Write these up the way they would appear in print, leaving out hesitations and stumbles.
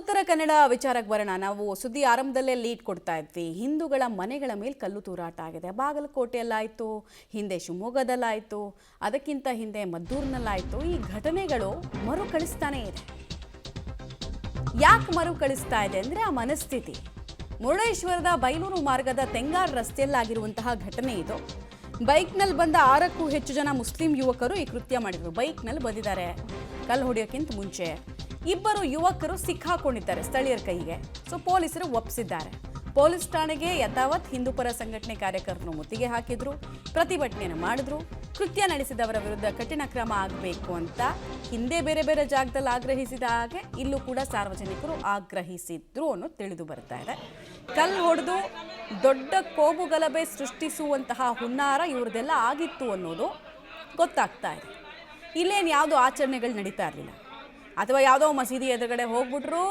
ಉತ್ತರ ಕನ್ನಡ ವಿಚಾರಕ್ಕೆ ಬರೋಣ. ನಾವು ಸುದ್ದಿ ಆರಂಭದಲ್ಲೇ ಲೀಡ್ ಕೊಡ್ತಾ ಇದ್ವಿ. ಹಿಂದೂಗಳ ಮನೆಗಳ ಮೇಲೆ ಕಲ್ಲು ತೂರಾಟ ಆಗಿದೆ. ಬಾಗಲಕೋಟೆಯಲ್ಲಾಯಿತು, ಹಿಂದೆ ಶಿವಮೊಗ್ಗದಲ್ಲಾಯಿತು, ಅದಕ್ಕಿಂತ ಹಿಂದೆ ಮದ್ದೂರಿನಲ್ಲಾಯಿತು. ಈ ಘಟನೆಗಳು ಮರುಕಳಿಸ್ತಾನೇ ಇದೆ. ಯಾಕೆ ಮರುಕಳಿಸ್ತಾ ಇದೆ ಅಂದರೆ ಆ ಮನಸ್ಥಿತಿ. ಮುರುಡೇಶ್ವರದ ಬೈಲೂರು ಮಾರ್ಗದ ತೆಂಗಾರ್ ರಸ್ತೆಯಲ್ಲಾಗಿರುವಂತಹ ಘಟನೆ ಇದು. ಬೈಕ್ನಲ್ಲಿ ಬಂದ 6ಕ್ಕೂ ಹೆಚ್ಚು ಜನ ಮುಸ್ಲಿಂ ಯುವಕರು ಈ ಕೃತ್ಯ ಮಾಡಿದರು. ಬೈಕ್ನಲ್ಲಿ ಬಂದಿದ್ದಾರೆ. ಕಲ್ಲು ಹೊಡೆಯೋಕ್ಕಿಂತ ಮುಂಚೆ ಇಬ್ಬರು ಯುವಕರು ಸಿಕ್ಕಾಕೊಂಡಿದ್ದಾರೆ ಸ್ಥಳೀಯರ ಕೈಗೆ. ಸೊ ಪೊಲೀಸರು ಒಪ್ಪಿಸಿದ್ದಾರೆ. ಪೊಲೀಸ್ ಠಾಣೆಗೆ ಯಥಾವತ್ ಹಿಂದೂಪರ ಸಂಘಟನೆ ಕಾರ್ಯಕರ್ತರು ಮುತ್ತಿಗೆ ಹಾಕಿದ್ರು, ಪ್ರತಿಭಟನೆಯನ್ನು ಮಾಡಿದ್ರು. ಕೃತ್ಯ ನಡೆಸಿದವರ ವಿರುದ್ಧ ಕಠಿಣ ಕ್ರಮ ಆಗಬೇಕು ಅಂತ ಹಿಂದೆ ಬೇರೆ ಬೇರೆ ಜಾಗದಲ್ಲಿ ಆಗ್ರಹಿಸಿದ ಹಾಗೆ ಇಲ್ಲೂ ಕೂಡ ಸಾರ್ವಜನಿಕರು ಆಗ್ರಹಿಸಿದ್ರು ಅನ್ನೋದು ತಿಳಿದು ಬರ್ತಾ ಇದೆ. ಕಲ್ಲು ಹೊಡೆದು ದೊಡ್ಡ ಕೋಮು ಗಲಭೆ ಸೃಷ್ಟಿಸುವಂತಹ ಹುನ್ನಾರ ಇವ್ರದ್ದೆಲ್ಲ ಆಗಿತ್ತು ಅನ್ನೋದು ಗೊತ್ತಾಗ್ತಾ ಇದೆ. ಇಲ್ಲೇನು ಯಾವುದೋ ಆಚರಣೆಗಳು ನಡೀತಾ ಇರಲಿಲ್ಲ, ಅಥವಾ ಯಾವುದೋ ಮಸೀದಿ ಎದುರುಗಡೆ ಹೋಗ್ಬಿಟ್ರು,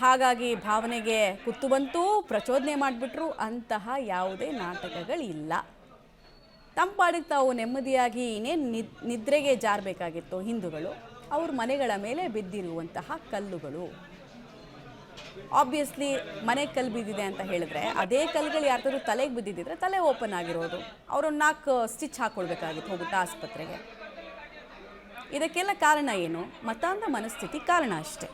ಹಾಗಾಗಿ ಭಾವನೆಗೆ ಕುತ್ತು ಬಂತು, ಪ್ರಚೋದನೆ ಮಾಡಿಬಿಟ್ರು, ಅಂತಹ ಯಾವುದೇ ನಾಟಕಗಳಿಲ್ಲ. ತಂಪಾಡಿಗೆ ತಾವು ನೆಮ್ಮದಿಯಾಗಿ ಇನ್ನೇನು ನಿದ್ರೆಗೆ ಜಾರಬೇಕಾಗಿತ್ತು ಹಿಂದೂಗಳು, ಅವ್ರ ಮನೆಗಳ ಮೇಲೆ ಬಿದ್ದಿರುವಂತಹ ಕಲ್ಲುಗಳು. ಆಬ್ವಿಯಸ್ಲಿ ಮನೆ ಕಲ್ಲು ಬಿದ್ದಿದೆ ಅಂತ ಹೇಳಿದ್ರೆ ಅದೇ ಕಲ್ಲುಗಳು ಯಾರ್ದಾದ್ರು ತಲೆಗೆ ಬಿದ್ದಿದ್ದರೆ ತಲೆ ಓಪನ್ ಆಗಿರೋದು, ಅವರೊಂದು 4 ಸ್ಟಿಚ್ ಹಾಕ್ಕೊಳ್ಬೇಕಾಗಿತ್ತು ಹೋಗ್ಬಿಟ್ಟು ಆಸ್ಪತ್ರೆಗೆ. ಇದಕ್ಕೆಲ್ಲ ಕಾರಣ ಏನು? ಮತಾಂಧ ಮನಸ್ಥಿತಿ ಕಾರಣ ಅಷ್ಟೇ.